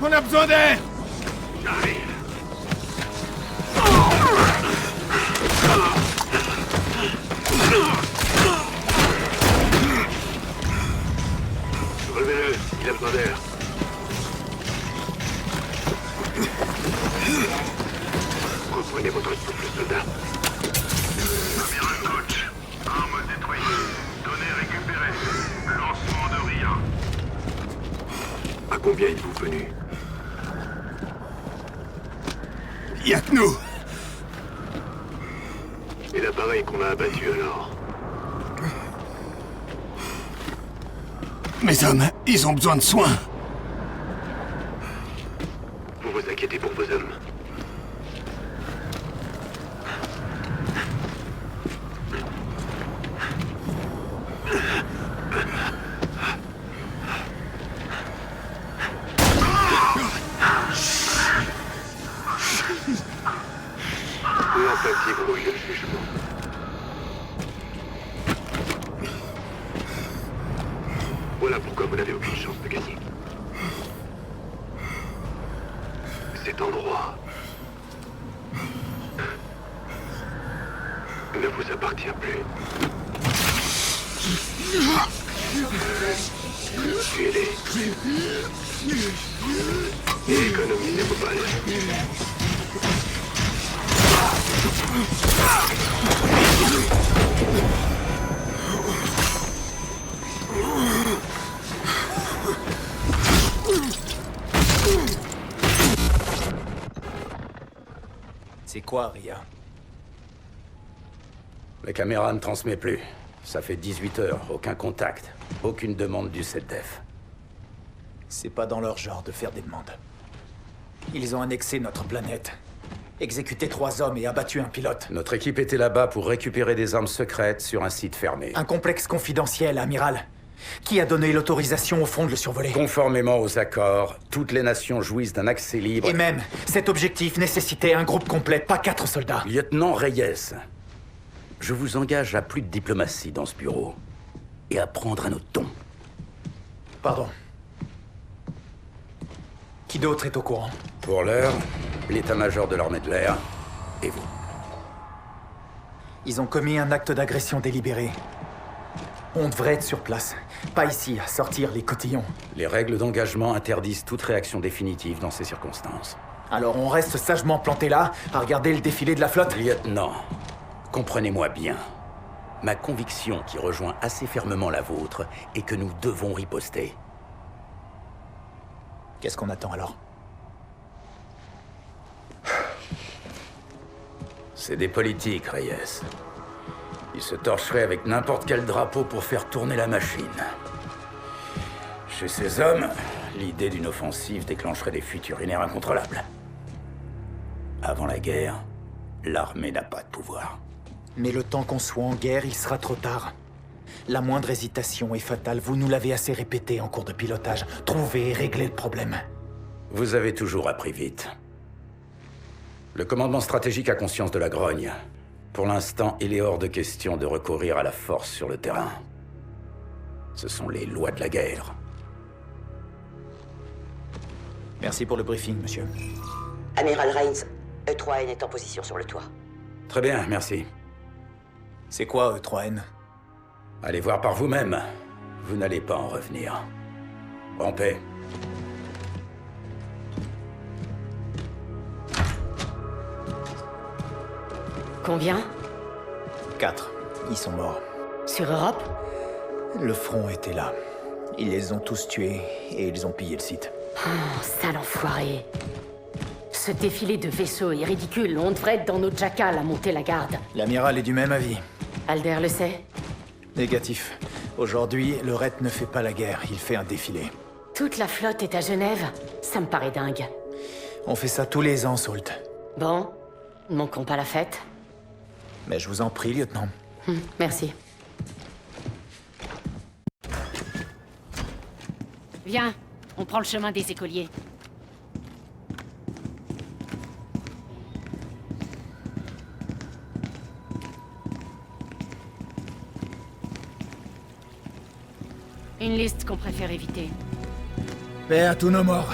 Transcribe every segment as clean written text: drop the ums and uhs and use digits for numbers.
On a besoin d'air! J'arrive. Relevez-le, il a besoin d'air. Reprenez votre souffle, soldat. Amiral Coach, arme détruite. Données récupérées. Lancement de RIA. À combien êtes-vous venu? Y'a que nous! Et l'appareil qu'on a abattu alors? Mes hommes, ils ont besoin de soins. Vous vous inquiétez pour vos hommes. L'empathie brouille le jugement. Voilà pourquoi vous n'avez aucune chance de gagner. Cet endroit ne vous appartient plus. Tuez-les. Et économisez vos balles. C'est quoi, Ria? La caméra ne transmet plus. Ça fait 18 heures, aucun contact. Aucune demande du SETDEF. C'est pas dans leur genre de faire des demandes. Ils ont annexé notre planète, exécuté 3 hommes et abattu un pilote. Notre équipe était là-bas pour récupérer des armes secrètes sur un site fermé. Un complexe confidentiel, amiral. Qui a donné l'autorisation au fond de le survoler? Conformément aux accords, toutes les nations jouissent d'un accès libre. Et même, cet objectif nécessitait un groupe complet, pas 4 soldats. Lieutenant Reyes, je vous engage à plus de diplomatie dans ce bureau. Et à prendre un autre ton. Pardon. Qui d'autre est au courant? Pour l'heure, l'état-major de l'armée de l'air et vous. Ils ont commis un acte d'agression délibéré. On devrait être sur place. Pas ici, à sortir les cotillons. Les règles d'engagement interdisent toute réaction définitive dans ces circonstances. Alors on reste sagement planté là, à regarder le défilé de la flotte? Lieutenant, comprenez-moi bien. Ma conviction, qui rejoint assez fermement la vôtre, est que nous devons riposter. Qu'est-ce qu'on attend alors? C'est des politiques, Reyes. Ils se torcheraient avec n'importe quel drapeau pour faire tourner la machine. Chez ces hommes, l'idée d'une offensive déclencherait des fuites urinaires incontrôlables. Avant la guerre, l'armée n'a pas de pouvoir. Mais le temps qu'on soit en guerre, il sera trop tard. La moindre hésitation est fatale, vous nous l'avez assez répété en cours de pilotage. Trouvez et réglez le problème. Vous avez toujours appris vite. Le commandement stratégique a conscience de la grogne. Pour l'instant, il est hors de question de recourir à la force sur le terrain. Ce sont les lois de la guerre. Merci pour le briefing, monsieur. Amiral Rains, E3N est en position sur le toit. Très bien, merci. C'est quoi, E3N? Allez voir par vous-même. Vous n'allez pas en revenir. En paix. Combien? 4. Ils sont morts. Sur Europe? Le front était là. Ils les ont tous tués et ils ont pillé le site. Oh, sale enfoiré. Ce défilé de vaisseaux est ridicule. On devrait être dans nos jackals à monter la garde. L'amiral est du même avis. Alder le sait? Négatif. Aujourd'hui, le RET ne fait pas la guerre, il fait un défilé. Toute la flotte est à Genève? Ça me paraît dingue. On fait ça tous les ans, Salt. Bon, ne manquons pas la fête. Mais je vous en prie, lieutenant. Merci. Viens, on prend le chemin des écoliers. Une liste qu'on préfère éviter. Paix à tous nos morts.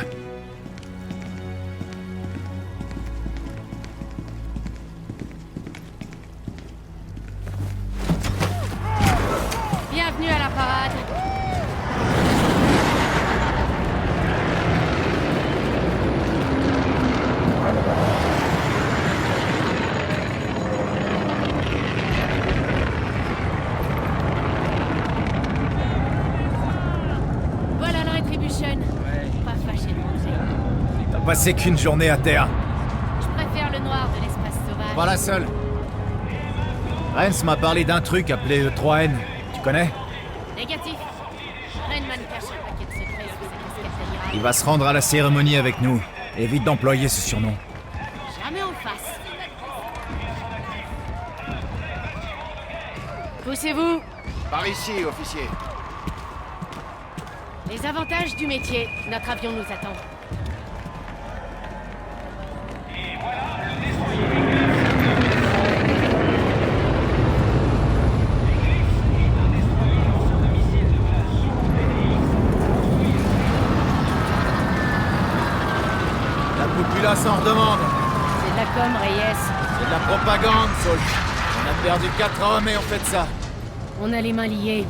passé qu'une journée à terre. Je préfère le noir de l'espace sauvage. Pas la seule. Rens m'a parlé d'un truc appelé E3N. Tu connais? Négatif. Rainman cache un paquet de secrets sous sa casquette d'amiral. Il va se rendre à la cérémonie avec nous. Évite d'employer ce surnom. Jamais en face. Poussez-vous. Par ici, officier. Les avantages du métier. Notre avion nous attend. La populace en redemande. C'est de la com, Reyes. C'est de la propagande, Saul. On a perdu 4 hommes et on fait de ça. On a les mains liées.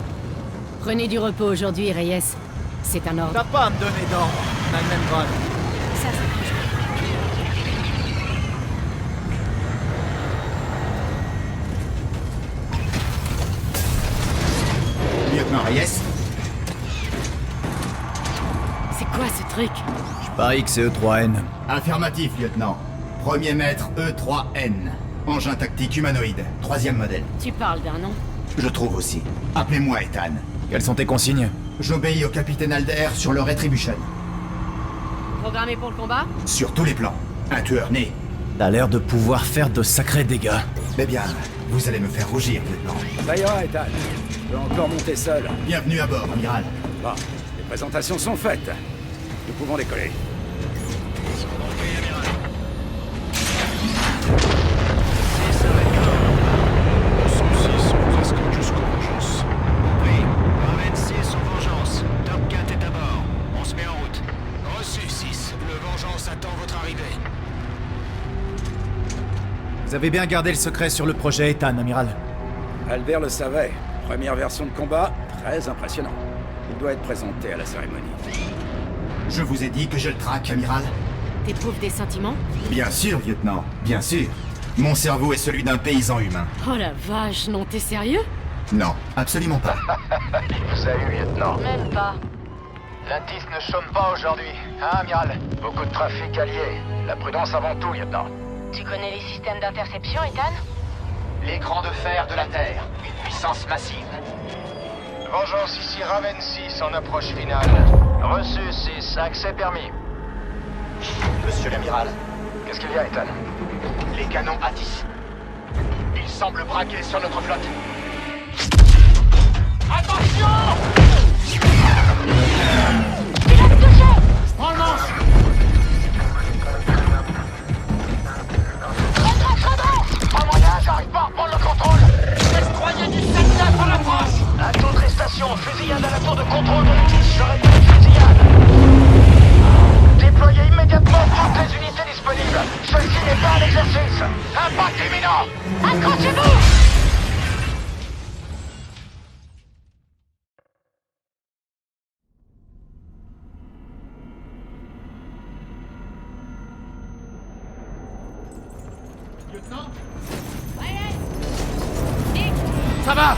Prenez du repos aujourd'hui, Reyes. C'est un ordre. T'as pas à me donner d'ordre. On a le même grade. Ça, c'est Lieutenant Reyes. C'est quoi ce truc? Je parie que c'est E3N. Affirmatif, lieutenant. Premier maître E3N. Engin tactique humanoïde. 3e modèle. Tu parles d'un nom? Je trouve aussi. Appelez-moi Ethan. Quelles sont tes consignes? J'obéis au capitaine Alder sur le Retribution. Programmé pour le combat? Sur tous les plans. Un tueur né. T'as l'air de pouvoir faire de sacrés dégâts. Mais bien, vous allez me faire rougir, lieutenant. Ça ira, Ethan. Je peux encore monter seul. Bienvenue à bord, amiral. Bon, les présentations sont faites. Nous pouvons décoller. Vous avez bien gardé le secret sur le projet Ethan, amiral. Alder le savait. Première version de combat, très impressionnant. Il doit être présenté à la cérémonie. Je vous ai dit que je le traque, amiral. T'éprouves des sentiments? Bien sûr, lieutenant. Bien sûr. Mon cerveau est celui d'un paysan humain. Oh la vache, non, t'es sérieux? Non, absolument pas. Salut, lieutenant. Même pas. L'Intis ne chôme pas aujourd'hui, hein, amiral? Beaucoup de trafic allié. La prudence avant tout, lieutenant. Tu connais les systèmes d'interception, Ethan? L'écran de fer de la Terre. Une puissance massive. Vengeance ici, Raven 6 en approche finale. Reçu 6, accès permis. Monsieur l'amiral, Qu'est-ce qu'il y a, Ethan? les canons Attis. Ils semblent braquer sur notre flotte. Attention! Prends le manche! Pas moyen, j'arrive pas à reprendre le contrôle! Destroyer du 7-9 à l'approche! À toute les stations, fusillade à la tour de contrôle de l'Attis, j'aurai une fusillade! Déployez immédiatement toutes les unités disponibles! Ceci n'est pas un exercice! Impact imminent! Accrochez-vous! Ça va?